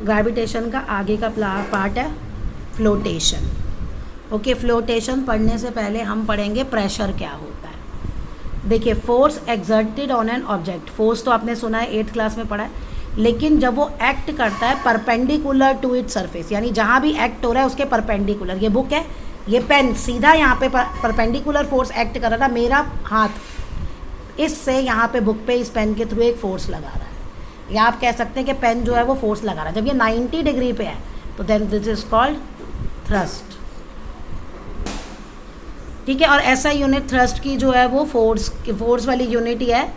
Gravitation का आगे का पार्ट है फ्लोटेशन। ओके, फ्लोटेशन पढ़ने से पहले हम पढ़ेंगे प्रेशर क्या होता है। देखिए, force exerted on an object, force तो आपने सुना है 8th क्लास में पढ़ा है, लेकिन जब वो एक्ट करता है परपेंडिकुलर टू इट सरफेस, यानी जहाँ भी एक्ट हो रहा है उसके परपेंडिकुलर। ये बुक है, ये पेन सीधा यहाँ पे परपेंडिकुलर फोर्स एक्ट कर रहा था, मेरा हाथ इससे यहाँ पे बुक पे इस पेन के थ्रू एक फोर्स लगा रहा है, या आप कह सकते हैं कि पेन जो है वो फोर्स लगा रहा है। जब ये 90 डिग्री पे है तो then this is called thrust. ठीक है, और ऐसा यूनिट थ्रस्ट की जो है वो फोर्स वाली यूनिट ही है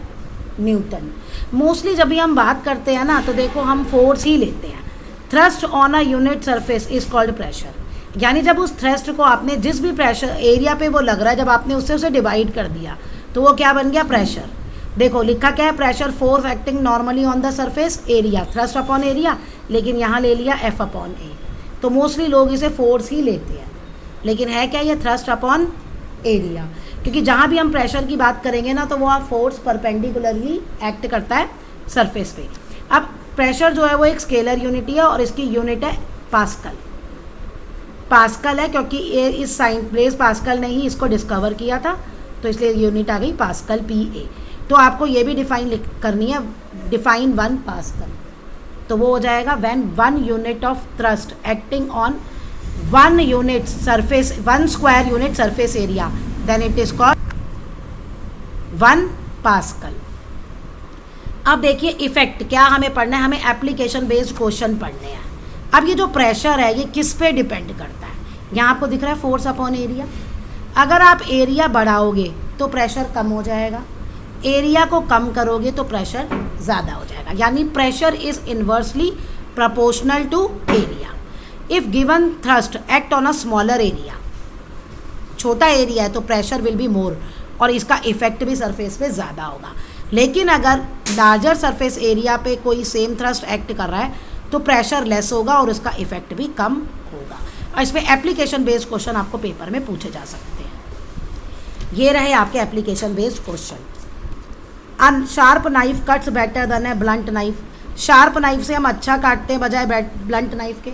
न्यूटन। मोस्टली जब भी हम बात करते हैं ना तो देखो हम फोर्स ही लेते हैं। Thrust on a unit surface is called pressure, यानी जब उस थ्रस्ट को आपने जिस भी प्रेशर एरिया पे वो लग रहा है, जब आपने उससे उसे डिवाइड कर दिया तो वो क्या बन गया, प्रेशर। देखो लिखा क्या है, pressure force acting normally on the surface area, thrust upon area, लेकिन यहाँ ले लिया F अपॉन ए। तो मोस्टली लोग इसे फोर्स ही लेते हैं, लेकिन है क्या ये थ्रस्ट अपॉन एरिया, क्योंकि जहाँ भी हम प्रेशर की बात करेंगे ना तो वो फोर्स परपेंडिकुलरली एक्ट करता है सरफेस पे। अब प्रेशर जो है वो एक स्केलर यूनिट है और इसकी यूनिट है पास्कल। पास्कल है क्योंकि ये इस साइन ब्लेज पास्कल ने ही इसको डिस्कवर किया था, तो इसलिए यूनिट आ गई पास्कल PA। तो आपको ये भी डिफाइन करनी है, डिफाइन 1 पास्कल, तो वो हो जाएगा when 1 unit of thrust acting on 1 unit surface 1 square unit surface area, then it is called 1 pascal. अब देखिए इफेक्ट क्या हमें पढ़ना है, हमें एप्लीकेशन बेस्ड क्वेश्चन पढ़ने हैं। अब ये जो प्रेशर है ये किस पे डिपेंड करता है, यहाँ आपको दिख रहा है फोर्स अपॉन एरिया। अगर आप एरिया बढ़ाओगे तो प्रेशर कम हो जाएगा, एरिया को कम करोगे तो प्रेशर ज़्यादा हो जाएगा, यानी pressure is inversely proportional to area. If given thrust act on a smaller area, छोटा एरिया है तो प्रेशर विल बी मोर और इसका इफेक्ट भी सरफेस पे ज़्यादा होगा। लेकिन अगर लार्जर सरफेस एरिया पे कोई सेम थ्रस्ट एक्ट कर रहा है तो प्रेशर लेस होगा और इसका इफेक्ट भी कम होगा। और इसमें एप्लीकेशन बेस्ड क्वेश्चन आपको पेपर में पूछे जा सकते हैं। ये रहे आपके application based question. An sharp knife cuts better than a blunt knife, sharp knife से हम अच्छा काटते हैं बजाय ब्लंट नाइफ के।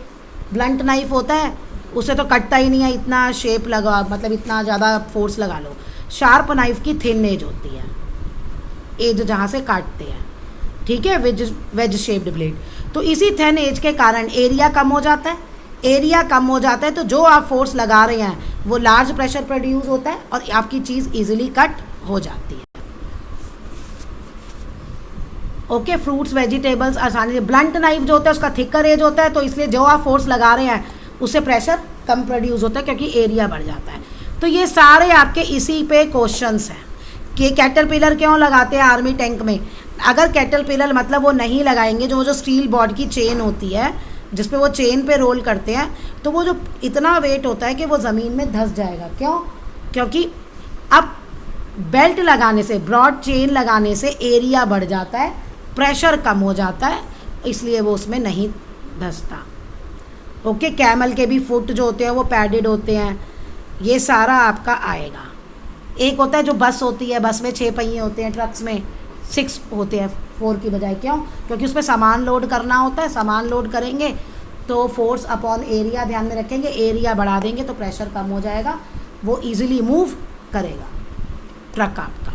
ब्लंट नाइफ होता है उससे तो कटता ही नहीं है, इतना शेप लगा मतलब इतना ज़्यादा फोर्स लगा लो। शार्प नाइफ की थिन एज होती है, एज जहाँ से काटते हैं, ठीक है, वेज शेप्ड ब्लेड। तो इसी थिन एज के कारण एरिया कम हो जाता है, एरिया कम हो जाता है तो जो आप फोर्स लगा रहे हैं वो लार्ज प्रेशर प्रोड्यूस होता है और आपकी चीज़ इजीली कट हो जाती है। ओके, फ्रूट्स वेजिटेबल्स आसानी से, ब्लंट नाइफ जो होता है उसका थिकर एज होता है तो इसलिए जो आप फोर्स लगा रहे हैं उससे प्रेशर कम प्रोड्यूस होता है क्योंकि एरिया बढ़ जाता है। तो ये सारे आपके इसी पे क्वेश्चंस हैं कि कैटरपिलर क्यों लगाते हैं आर्मी टैंक में। अगर कैटरपिलर मतलब वो नहीं लगाएंगे, जो स्टील बॉड की चेन होती है जिस पे वो चेन पे रोल करते हैं, तो वो जो इतना वेट होता है कि वो ज़मीन में धंस जाएगा। क्यों? क्योंकि अब बेल्ट लगाने से, ब्रॉड चेन लगाने से एरिया बढ़ जाता है, प्रेशर कम हो जाता है, इसलिए वो उसमें नहीं धंसता। ओके, कैमल के भी फुट जो होते हैं वो पैडेड होते हैं। ये सारा आपका आएगा। एक होता है जो बस होती है, बस में 6 पहिए होते हैं, ट्रक्स में 6 होते हैं 4 की बजाय। क्यों? क्योंकि उसमें सामान लोड करना होता है, सामान लोड करेंगे तो फोर्स अपॉन एरिया ध्यान में रखेंगे, एरिया बढ़ा देंगे तो प्रेशर कम हो जाएगा, वो इजीली मूव करेगा ट्रक आपका।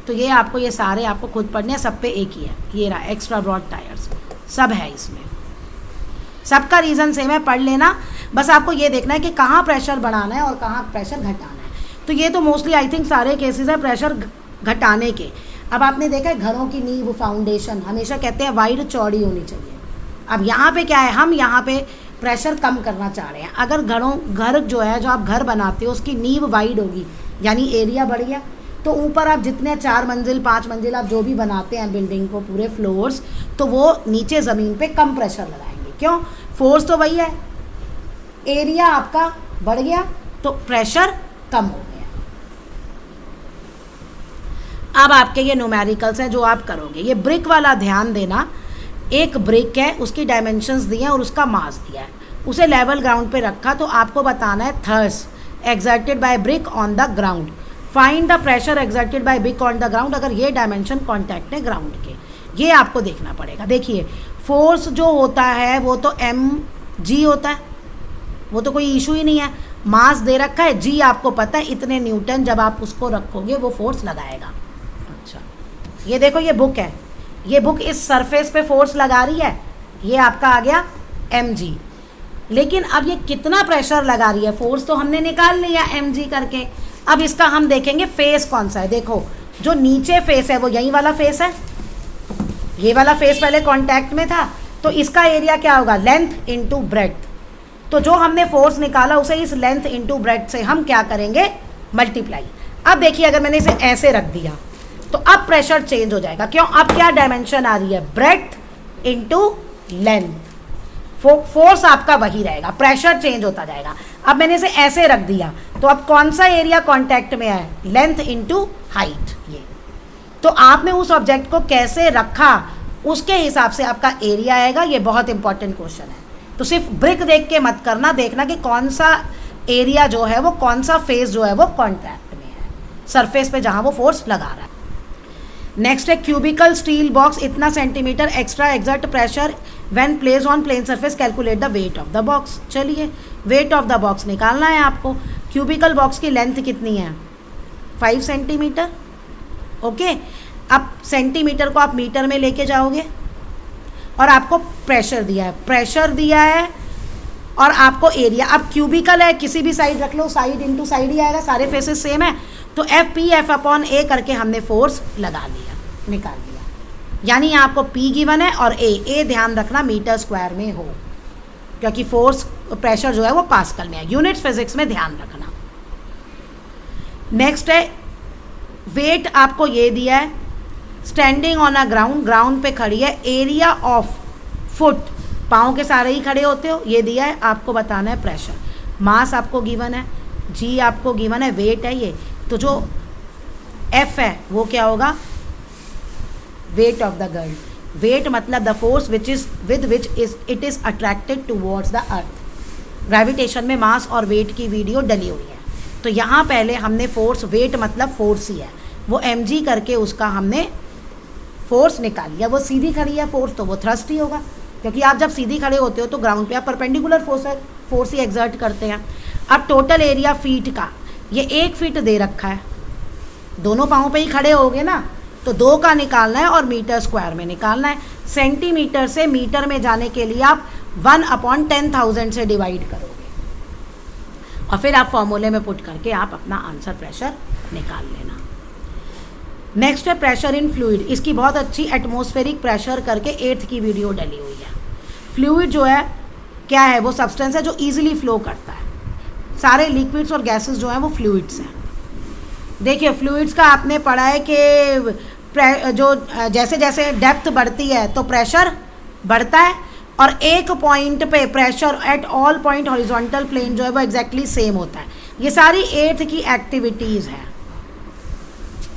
तो ये आपको ये सारे आपको खुद पढ़ने हैं, सब पे एक ही है। ये रहा एक्स्ट्रा ब्रॉड टायर्स, सब है इसमें, सबका रीज़न सेम है, पढ़ लेना। बस आपको ये देखना है कि कहाँ प्रेशर बढ़ाना है और कहाँ प्रेशर घटाना है। तो ये तो मोस्टली आई थिंक सारे केसेस है प्रेशर घटाने के। अब आपने देखा है घरों की नींव फाउंडेशन हमेशा कहते हैं वाइड चौड़ी होनी चाहिए। अब यहाँ पे क्या है, हम यहाँ पे प्रेशर कम करना चाह रहे हैं। अगर घर जो है जो आप घर बनाते हो उसकी नींव वाइड होगी यानी एरिया बढ़ गया, तो ऊपर आप जितने 4 मंजिल 5 मंजिल आप जो भी बनाते हैं बिल्डिंग को पूरे फ्लोर्स, तो वो नीचे ज़मीन पे कम प्रेशर लगाएंगे। क्यों? फोर्स तो वही है, एरिया आपका बढ़ गया तो प्रेशर कम हो गया। अब आपके ये न्यूमेरिकल्स हैं जो आप करोगे। ये ब्रिक वाला ध्यान देना, एक ब्रिक है उसकी डायमेंशंस दिए हैं और उसका मास दिया है, उसे लेवल ग्राउंड पे रखा तो आपको बताना है thrust exerted by brick on the ground, find the pressure exerted by brick on the ground. अगर ये डायमेंशन कॉन्टैक्ट है ग्राउंड के, ये आपको देखना पड़ेगा। देखिए फोर्स जो होता है वो तो mg होता है, वो तो कोई इशू ही नहीं है। मास दे रखा है, g आपको पता है इतने न्यूटन, जब आप उसको रखोगे वो फोर्स लगाएगा। अच्छा, ये देखो ये बुक है, ये बुक इस सरफेस पे फोर्स लगा रही है, ये आपका आ गया mg। लेकिन अब ये कितना प्रेशर लगा रही है, फोर्स तो हमने निकाल लिया mg करके। अब इसका हम देखेंगे फेस कौन सा है। देखो जो नीचे फेस है वो यही वाला फेस है, ये वाला फेस पहले कांटेक्ट में था, तो इसका एरिया क्या होगा, लेंथ इनटू ब्रेड्थ। तो जो हमने फोर्स निकाला उसे इस लेंथ इनटू ब्रेड्थ से हम क्या करेंगे, मल्टीप्लाई। अब देखिए अगर मैंने इसे ऐसे रख दिया तो अब प्रेशर चेंज हो जाएगा। क्यों, अब क्या डायमेंशन आ रही है, ब्रेड्थ इनटू लेंथ। फोर्स आपका वही रहेगा, प्रेशर चेंज होता जाएगा। अब मैंने इसे ऐसे रख दिया तो अब कौन सा एरिया कांटेक्ट में है, लेंथ इनटू हाइट। ये तो आपने उस ऑब्जेक्ट को कैसे रखा उसके हिसाब से आपका एरिया आएगा। ये बहुत इंपॉर्टेंट क्वेश्चन है, तो सिर्फ ब्रिक देख के मत करना, देखना कि कौन सा एरिया जो है वो, कौन सा फेस जो है वो कांटेक्ट में है सरफेस पे जहाँ वो फोर्स लगा रहा है। नेक्स्ट है क्यूबिकल स्टील बॉक्स इतना centimetre extra exert pressure when place on plane surface, calculate the weight of the box. चलिए वेट ऑफ द बॉक्स निकालना है आपको। क्यूबिकल बॉक्स की लेंथ कितनी है, 5 सेंटीमीटर। ओके, अब सेंटीमीटर को आप मीटर में लेके जाओगे और आपको प्रेशर दिया है, प्रेशर दिया है और आपको एरिया। अब क्यूबिकल है, किसी भी साइड रख लो, साइड इनटू साइड ही आएगा, सारे फेसेस सेम है। तो F/P/F करके हमने फोर्स लगा लिया, निकाल लिया। यानी यहाँ आपको P गिवन है और A ध्यान रखना मीटर स्क्वायर में हो, क्योंकि फोर्स प्रेशर जो है वो पास्कल में है। यूनिट्स फिजिक्स में ध्यान रखना। नेक्स्ट है वेट, आपको ये दिया है standing on a ground, ground पे खड़ी है, एरिया ऑफ फुट, पाँव के सारे ही खड़े होते हो, ये दिया है, आपको बताना है प्रेशर। मास आपको गिवन है, जी आपको गिवन है, वेट है ये, तो जो F है वो क्या होगा, weight of the girl. Weight मतलब the force which is with which is it is attracted towards the earth. Gravitation में मास और वेट की वीडियो डली हुई है। तो यहाँ पहले हमने फोर्स, वेट मतलब फोर्स ही है, वो mg करके उसका हमने फोर्स निकाल लिया। वो सीधी खड़ी है फोर्स, तो वो थ्रस्ट ही होगा, क्योंकि आप जब सीधी खड़े होते हो तो ग्राउंड पे आप परपेंडिकुलर फोर्स ही एक्सर्ट करते हैं। अब टोटल एरिया फीट का, ये 1 फीट दे रखा है, दोनों पाँव पे ही खड़े होगे ना, तो 2 का निकालना है और मीटर स्क्वायर में निकालना है। सेंटीमीटर से मीटर में जाने के लिए आप 1/10,000 से डिवाइड करोगे और फिर आप फॉर्मूले में पुट करके आप अपना आंसर प्रेशर निकाल लेना। नेक्स्ट है प्रेशर इन फ्लूइड। इसकी बहुत अच्छी एटमॉस्फेरिक प्रेशर करके 8th की वीडियो डली हुई है। फ्लूइड जो है क्या है, वो सब्सटेंस है जो ईजिली फ्लो करता है। सारे लिक्विड्स और गैसेस जो हैं वो फ्लूइड्स हैं। देखिए फ्लूइड्स का आपने पढ़ा है कि जो जैसे जैसे डेप्थ बढ़ती है तो प्रेशर बढ़ता है, और एक पॉइंट पे pressure at all point horizontal plane जो है वो एग्जैक्टली सेम होता है। ये सारी 8th की एक्टिविटीज़ हैं।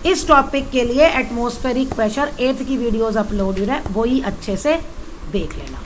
इस टॉपिक के लिए एटमॉस्फेरिक प्रेशर 8th की वीडियोस अपलोडेड है, वही अच्छे से देख लेना।